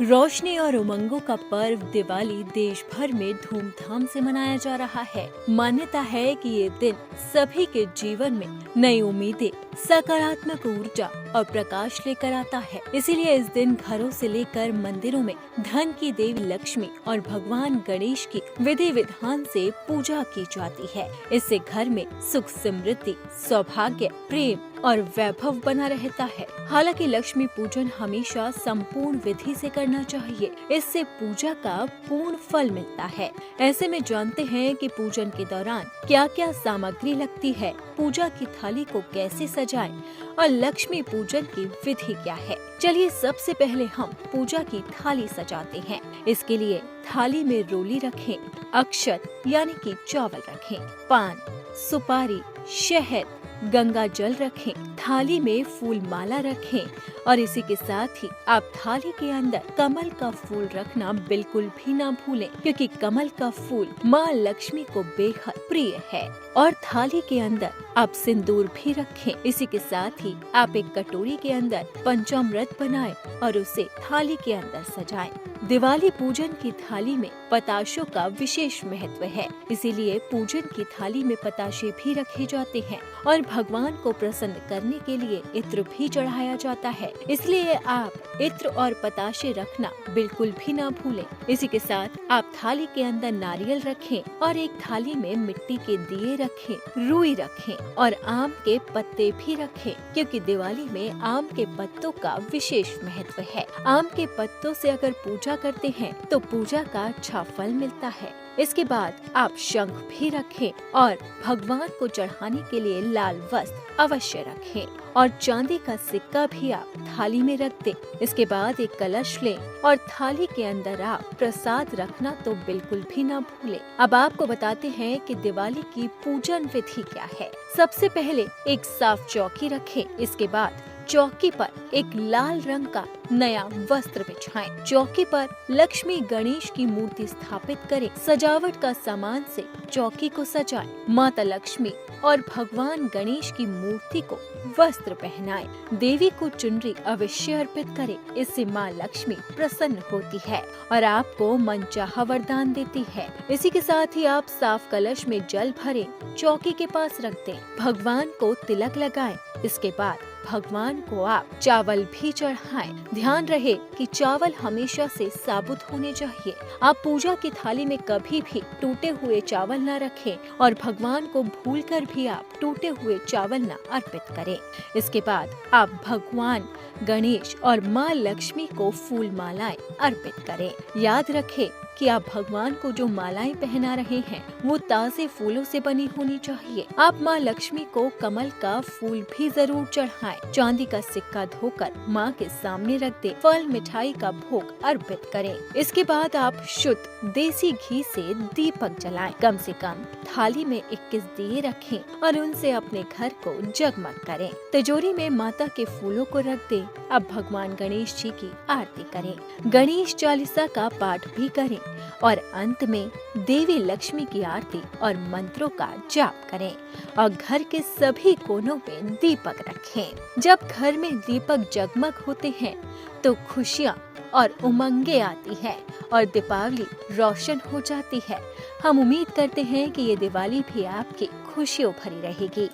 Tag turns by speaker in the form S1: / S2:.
S1: रोशनी और उमंगों का पर्व दिवाली देश भर में धूमधाम से मनाया जा रहा है। मान्यता है कि ये दिन सभी के जीवन में नई उम्मीदें, सकारात्मक ऊर्जा और प्रकाश लेकर आता है। इसीलिए इस दिन घरों से लेकर मंदिरों में धन की देवी लक्ष्मी और भगवान गणेश की विधि विधान से पूजा की जाती है। इससे घर में सुख, समृद्धि, सौभाग्य, प्रेम और वैभव बना रहता है। हालांकि लक्ष्मी पूजन हमेशा संपूर्ण विधि से करना चाहिए, इससे पूजा का पूर्ण फल मिलता है। ऐसे में जानते हैं कि पूजन के दौरान क्या क्या सामग्री लगती है, पूजा की थाली को कैसे सजाएं और लक्ष्मी पूजन की विधि क्या है। चलिए सबसे पहले हम पूजा की थाली सजाते हैं। इसके लिए थाली में रोली रखें, अक्षत यानी कि चावल रखें, पान, सुपारी, शहद, गंगा जल रखें, थाली में फूल माला रखें और इसी के साथ ही आप थाली के अंदर कमल का फूल रखना बिल्कुल भी ना भूलें, क्योंकि कमल का फूल माँ लक्ष्मी को बेहद प्रिय है। और थाली के अंदर आप सिंदूर भी रखें। इसी के साथ ही आप एक कटोरी के अंदर पंचामृत बनाएं और उसे थाली के अंदर सजाएं। दिवाली पूजन की थाली में पताशों का विशेष महत्व है, इसीलिए पूजन की थाली में पताशे भी रखे जाते हैं और भगवान को प्रसन्न करने के लिए इत्र भी चढ़ाया जाता है। इसलिए आप इत्र और पताशे रखना बिल्कुल भी ना भूलें। इसी के साथ आप थाली के अंदर नारियल रखें और एक थाली में मिट्टी के दिए रखें, रुई रखें और आम के पत्ते भी रखें, क्योंकि दिवाली में आम के पत्तों का विशेष महत्व है। आम के पत्तों से अगर पूजा करते हैं तो पूजा का अच्छा फल मिलता है। इसके बाद आप शंख भी रखें और भगवान को चढ़ाने के लिए लाल वस्त्र अवश्य रखें और चांदी का सिक्का भी आप थाली में रख दें। इसके बाद एक कलश लें और थाली के अंदर आप प्रसाद रखना तो बिल्कुल भी ना भूलें। अब आपको बताते हैं कि दिवाली की पूजन विधि क्या है। सबसे पहले एक साफ चौकी रखें। इसके बाद चौकी पर एक लाल रंग का नया वस्त्र बिछाएं। चौकी पर लक्ष्मी गणेश की मूर्ति स्थापित करें। सजावट का सामान से चौकी को सजाएं। माता लक्ष्मी और भगवान गणेश की मूर्ति को वस्त्र पहनाएं। देवी को चुनरी अवश्य अर्पित करें, इससे माँ लक्ष्मी प्रसन्न होती है और आपको मनचाहा वरदान देती है। इसी के साथ ही आप साफ कलश में जल भरें, चौकी के पास रख दें, भगवान को तिलक लगाएं। इसके बाद भगवान को आप चावल भी चढ़ाएं। ध्यान रहे कि चावल हमेशा से साबुत होने चाहिए। आप पूजा की थाली में कभी भी टूटे हुए चावल न रखें और भगवान को भूलकर भी आप टूटे हुए चावल न अर्पित करें। इसके बाद आप भगवान गणेश और माँ लक्ष्मी को फूल मालाएं अर्पित करें। याद रखें कि आप भगवान को जो मालाएं पहना रहे हैं वो ताजे फूलों से बनी होनी चाहिए। आप माँ लक्ष्मी को कमल का फूल भी जरूर चढ़ाएं। चांदी का सिक्का धोकर माँ के सामने रख दें। फल मिठाई का भोग अर्पित करें। इसके बाद आप शुद्ध देसी घी से दीपक जलाएं। कम से कम थाली में 21 दिए रखें और उनसे अपने घर को जगमग करें। तिजोरी में माता के फूलों को रख दें। अब भगवान गणेश जी की आरती करें। गणेश चालीसा का पाठ भी करें और अंत में देवी लक्ष्मी की आरती और मंत्रों का जाप करें और घर के सभी कोनों में दीपक रखें। जब घर में दीपक जगमग होते हैं तो खुशियाँ और उमंगे आती है और दीपावली रोशन हो जाती है। हम उम्मीद करते हैं कि ये दिवाली भी आपकी खुशियों भरी रहेगी।